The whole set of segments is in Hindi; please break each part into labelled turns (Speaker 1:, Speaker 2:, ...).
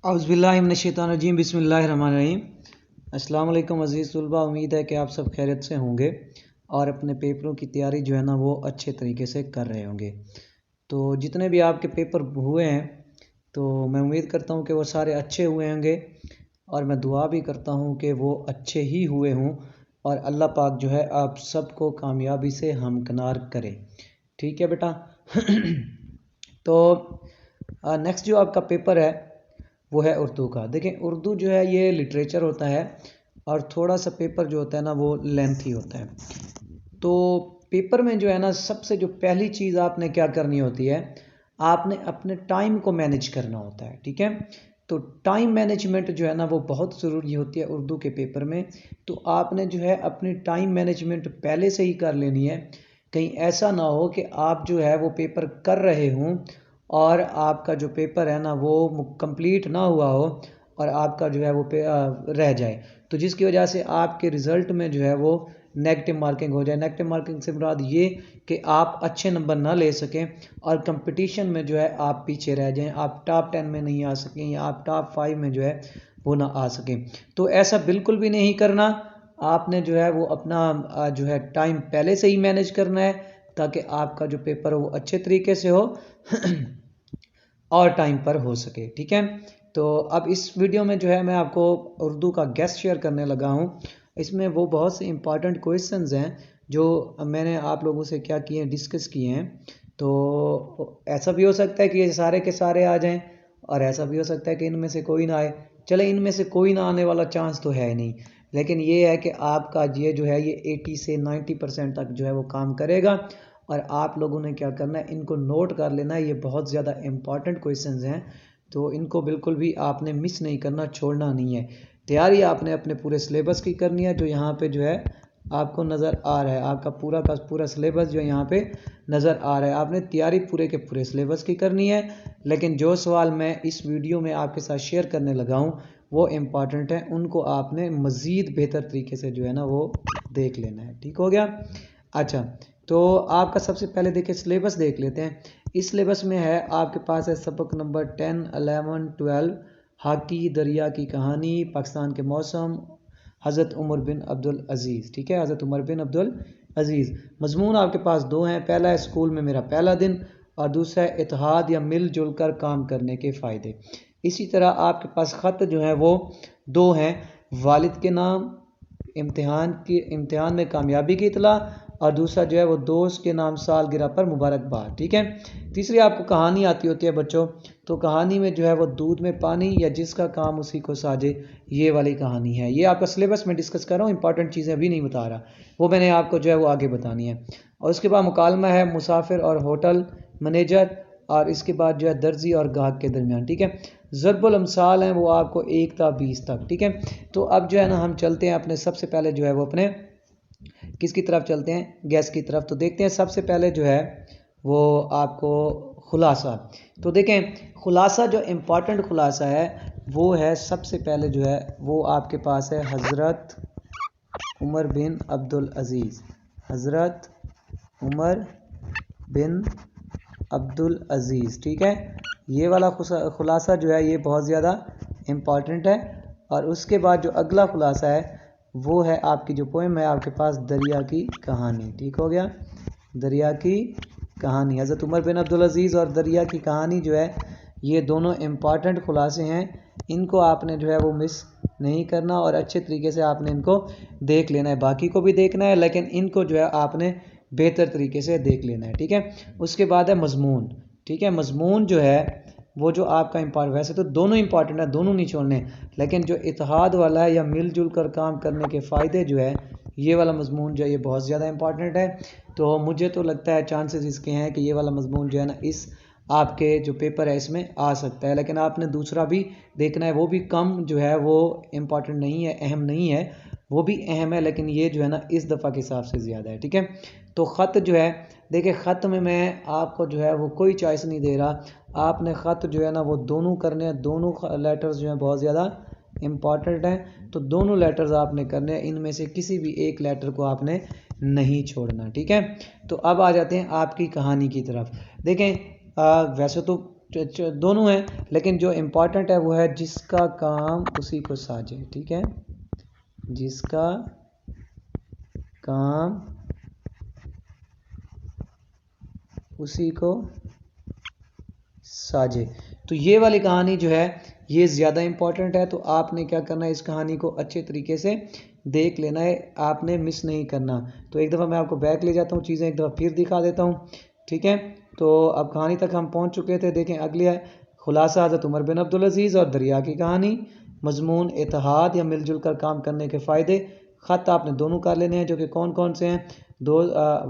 Speaker 1: औज़ुबिल्लाहिमिनश्शैतानिर्रजीम बिस्मिल्लाहिर्रहमानिर्रहीम। अस्सलाम वालेकुम अज़ीज़ तलबा, उम्मीद है कि आप सब खैरियत से होंगे और अपने पेपरों की तैयारी जो है ना वो अच्छे तरीके से कर रहे होंगे। तो जितने भी आपके पेपर हुए हैं तो मैं उम्मीद करता हूँ कि वो सारे अच्छे हुए होंगे और मैं दुआ भी करता हूँ कि वो अच्छे ही हुए हों और अल्लाह पाक जो है आप सबको कामयाबी से हमकिनार करे। ठीक है बेटा। तो नेक्स्ट जो आपका पेपर है वो है उर्दू का। देखें, उर्दू जो है ये लिटरेचर होता है और थोड़ा सा पेपर जो होता है ना वो लेंथी होता है। तो पेपर में जो है ना सबसे जो पहली चीज़ आपने क्या करनी होती है, आपने अपने टाइम को मैनेज करना होता है। ठीक है, तो टाइम मैनेजमेंट जो है ना वो बहुत ज़रूरी होती है उर्दू के पेपर में। तो आपने जो है अपनी टाइम मैनेजमेंट पहले से ही कर लेनी है। कहीं ऐसा ना हो कि आप जो है वो पेपर कर रहे हों और आपका जो पेपर है ना वो कंप्लीट ना हुआ हो और आपका जो है वो रह जाए, तो जिसकी वजह से आपके रिज़ल्ट में जो है वो नेगेटिव मार्किंग हो जाए। नेगेटिव मार्किंग से मुराद ये कि आप अच्छे नंबर ना ले सकें और कंपटीशन में जो है आप पीछे रह जाएं, आप टॉप 10 में नहीं आ सकें या आप टॉप 5 में जो है वो ना आ सकें। तो ऐसा बिल्कुल भी नहीं करना। आपने जो है वो अपना जो है टाइम पहले से ही मैनेज करना है ताकि आपका जो पेपर हो वो अच्छे तरीके से हो और टाइम पर हो सके। ठीक है, तो अब इस वीडियो में जो है मैं आपको उर्दू का गेस्ट शेयर करने लगा हूँ। इसमें वो बहुत से इंपॉर्टेंट क्वेश्चंस हैं जो मैंने आप लोगों से क्या किए हैं, डिस्कस किए हैं। तो ऐसा भी हो सकता है कि ये सारे के सारे आ जाएं और ऐसा भी हो सकता है कि इनमें से कोई ना आए। चले, इनमें से कोई ना आने वाला चांस तो है नहीं, लेकिन ये है कि आपका ये जो है ये 80 से 90% तक जो है वो काम करेगा और आप लोगों ने क्या करना है, इनको नोट कर लेना है। ये बहुत ज़्यादा इंपॉर्टेंट क्वेश्चंस हैं तो इनको बिल्कुल भी आपने मिस नहीं करना, छोड़ना नहीं है। तैयारी आपने अपने पूरे सिलेबस की करनी है जो यहाँ पे जो है आपको नज़र आ रहा है। आपका पूरा का पूरा सिलेबस जो यहाँ पे नज़र आ रहा है, आपने तैयारी पूरे के पूरे सिलेबस की करनी है। लेकिन जो सवाल मैं इस वीडियो में आपके साथ शेयर करने लगा हूँ वो इम्पॉर्टेंट है, उनको आपने मज़ीद बेहतर तरीके से जो है ना वो देख लेना है। ठीक हो गया। अच्छा, तो आपका सबसे पहले देखिए सिलेबस देख लेते हैं। इस सिलेबस में है आपके पास है सबक नंबर 10, 11, 12, हाकी दरिया की कहानी, पाकिस्तान के मौसम, हज़रत उमर बिन अब्दुल अज़ीज़। ठीक है, हज़रत उमर बिन अब्दुल अज़ीज़। मजमून आपके पास दो हैं, पहला है स्कूल में मेरा पहला दिन और दूसरा है इत्तेहाद या मिलजुल कर काम करने के फ़ायदे। इसी तरह आपके पास ख़त जो है वो दो हैं, वालिद के नाम, इम्तिहान में कामयाबी की इतला और दूसरा जो है वो दोस्त के नाम सालगिरह पर मुबारकबाद। ठीक है, तीसरी आपको कहानी आती होती है बच्चों। तो कहानी में जो है वो दूध में पानी या जिसका काम उसी को साजे, ये वाली कहानी है। ये आपका सिलेबस में डिस्कस कर रहा हूँ, इंपॉर्टेंट चीज़ें अभी नहीं बता रहा, वो मैंने आपको जो है वो आगे बतानी है। और उसके बाद मुकालमा है मुसाफिर और होटल मैनेजर और इसके बाद जो है दर्जी और गाहक के दरमियान। ठीक है, ज़रबुल अमसाल हैं वो आपको 1 था 20 तक। ठीक है, तो अब जो है ना हम चलते हैं अपने सबसे पहले जो है वो अपने किसकी तरफ चलते हैं, गैस की तरफ। तो देखते हैं सबसे पहले जो है वो आपको खुलासा। तो देखें, खुलासा जो इम्पॉर्टेंट खुलासा है वो है सबसे पहले जो है वो आपके पास है हज़रत उमर बिन अब्दुल अज़ीज़। हज़रत उमर बिन अब्दुल अज़ीज़। ठीक है, ये वाला खुलासा जो है ये बहुत ज़्यादा इम्पॉर्टेंट है। और उसके बाद जो अगला खुलासा है वो है आपकी जो पोएम है आपके पास, दरिया की कहानी। ठीक हो गया, दरिया की कहानी। हज़रत उमर बिन अब्दुल अज़ीज़ और दरिया की कहानी जो है ये दोनों इम्पॉर्टेंट खुलासे हैं, इनको आपने जो है वो मिस नहीं करना और अच्छे तरीके से आपने इनको देख लेना है। बाकी को भी देखना है लेकिन इनको जो है आपने बेहतर तरीके से देख लेना है। ठीक है, उसके बाद है मजमून। ठीक है, मजमून जो है वो जो आपका इम्पॉर्टेंट, वैसे तो दोनों इंपॉर्टेंट है, दोनों नहीं छोड़ने, लेकिन जो इत्तेहाद वाला है या मिलजुल कर काम करने के फ़ायदे जो है ये वाला मजमून जो है ये बहुत ज़्यादा इंपॉर्टेंट है। तो मुझे तो लगता है चांसेस इसके हैं कि ये वाला मजमून जो है ना इस आपके जो पेपर है इसमें आ सकता है। लेकिन आपने दूसरा भी देखना है, वो भी कम जो है वो इम्पॉर्टेंट नहीं है, अहम नहीं है, वो भी अहम है, लेकिन ये जो है ना इस दफ़ा के हिसाब से ज़्यादा है। ठीक है, तो ख़त जो है देखिए, ख़त में मैं आपको जो है वो कोई चॉइस नहीं दे रहा। आपने ख़त जो है ना वो दोनों करने हैं, दोनों लेटर्स जो हैं बहुत ज़्यादा इम्पॉर्टेंट हैं, तो दोनों लेटर्स आपने करने हैं, इनमें से किसी भी एक लेटर को आपने नहीं छोड़ना। ठीक है, तो अब आ जाते हैं आपकी कहानी की तरफ। देखें, वैसे तो दोनों हैं, लेकिन जो इम्पोर्टेंट है वो है जिसका काम उसी को साजे। ठीक है, जिसका काम उसी को साजे। तो ये वाली कहानी जो है ये ज़्यादा इम्पॉर्टेंट है, तो आपने क्या करना है, इस कहानी को अच्छे तरीके से देख लेना है, आपने मिस नहीं करना। तो एक दफ़ा मैं आपको बैक ले जाता हूँ, चीज़ें एक दफ़ा फिर दिखा देता हूँ। ठीक है, तो अब कहानी तक हम पहुँच चुके थे। देखें अगली है खुलासा हज़रत उमर बिन अब्दुल अजीज़ और दरिया की कहानी। मजमून इत्तेहाद या मिलजुल कर काम करने के फ़ायदे। ख़त आपने दोनों कर लेने हैं, जो कि कौन कौन से हैं।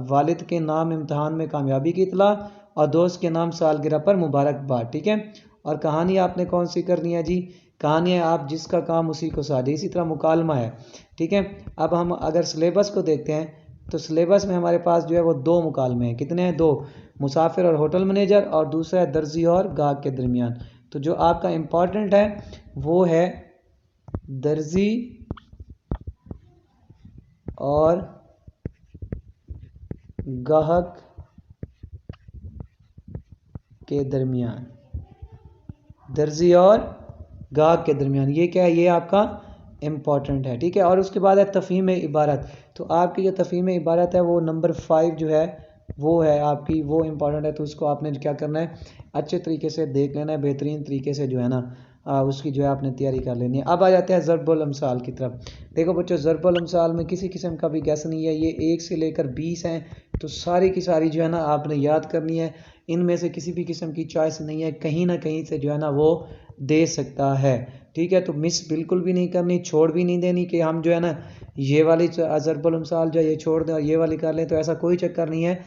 Speaker 1: वालिद के नाम इम्तहान में कामयाबी की इतला, और दोस्त के नाम सालगिरह पर मुबारकबाद। ठीक है, और कहानी आपने कौन सी करनी है जी, कहानी है आप जिसका काम उसी को साजे। इसी तरह मुकालमा है। ठीक है, अब हम अगर सिलेबस को देखते हैं तो सिलेबस में हमारे पास जो है वो 2 मुकालमे हैं। कितने हैं? 2, मुसाफिर और होटल मैनेजर, और दूसरा है दर्जी और गाहक के दरमियान। तो जो आपका इम्पोर्टेंट है वो है दर्जी और गाहक के दरमियान। दर्जी और गाहक के दरमियान, ये क्या है, ये आपका इम्पॉर्टेंट है। ठीक है, और उसके बाद है तफ़हीम इबारत। तो आपकी जो तफ़हीम इबारत है वो नंबर 5 जो है वो है आपकी, वो इम्पॉर्टेंट है। तो उसको आपने क्या करना है, अच्छे तरीके से देख लेना है, बेहतरीन तरीके से जो है ना उसकी जो है आपने तैयारी कर लेनी है। अब आ जाते हैं ज़रबुल अमसाल की तरफ। देखो बच्चों, ज़रबुल अमसाल में किसी किस्म का भी गैस नहीं है, ये 1 से लेकर 20 हैं। तो सारी की सारी जो है ना आपने याद करनी है, इनमें से किसी भी किस्म की चॉइस नहीं है, कहीं ना कहीं से जो है ना वो दे सकता है। ठीक है, तो मिस बिल्कुल भी नहीं करनी, छोड़ भी नहीं देनी कि हम जो है ना ये वाली ज़रबुल अमसाल जो है ये छोड़ दें और ये वाली कर लें, तो ऐसा कोई चक्कर नहीं है।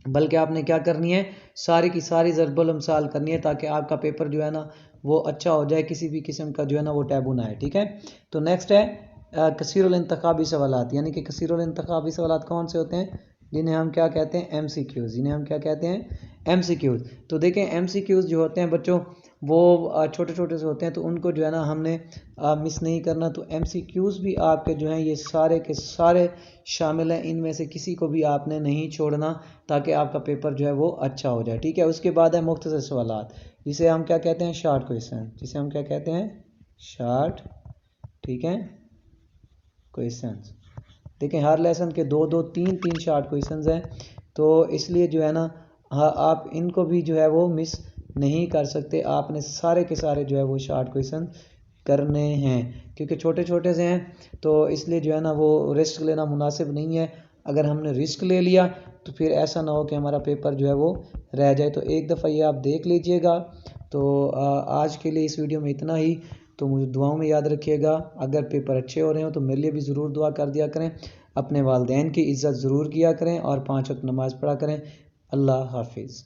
Speaker 1: बल्कि आपने क्या करनी है, सारी की सारी ज़रबुल अमसाल करनी है, ताकि आपका पेपर जो है ना वो अच्छा हो जाए, किसी भी किस्म का जो है ना वो टैबू ना है। ठीक है, तो नेक्स्ट है कसीरुल इंतखाबी सवालात, यानी कि कसीरुल इंतखाबी सवालात कौन से होते हैं, जिन्हें हम क्या कहते हैं, MCQs, जिन्हें हम क्या कहते हैं, MCQs। तो देखें MCQs जो होते हैं बच्चों वो छोटे छोटे से होते हैं, तो उनको जो है ना हमने मिस नहीं करना। तो MCQs भी आपके जो हैं ये सारे के सारे शामिल हैं, इनमें से किसी को भी आपने नहीं छोड़ना, ताकि आपका पेपर जो है वो अच्छा हो जाए। ठीक है, उसके बाद है मुख्तसर सवालात, जिसे हम क्या कहते हैं, शॉर्ट क्वेश्चन, जिसे हम क्या कहते हैं, शॉर्ट, ठीक है, क्वेश्चंस। देखें हर लेसन के 2-2, 3-3 शॉर्ट क्वेश्चंस हैं, तो इसलिए जो है ना आप इनको भी जो है वो मिस नहीं कर सकते। आपने सारे के सारे जो है वो शॉर्ट क्वेश्चन करने हैं, क्योंकि छोटे छोटे से हैं, तो इसलिए जो है ना वो रिस्क लेना मुनासिब नहीं है। अगर हमने रिस्क ले लिया तो फिर ऐसा ना हो कि हमारा पेपर जो है वो रह जाए। तो एक दफ़ा ये आप देख लीजिएगा। तो आज के लिए इस वीडियो में इतना ही। तो मुझे दुआओं में याद रखिएगा। अगर पेपर अच्छे हो रहे हो तो मेरे लिए भी ज़रूर दुआ कर दिया करें। अपने वालिदैन की इज़्ज़त ज़रूर किया करें और 5 वक्त नमाज़ पढ़ा करें। अल्लाह हाफिज़।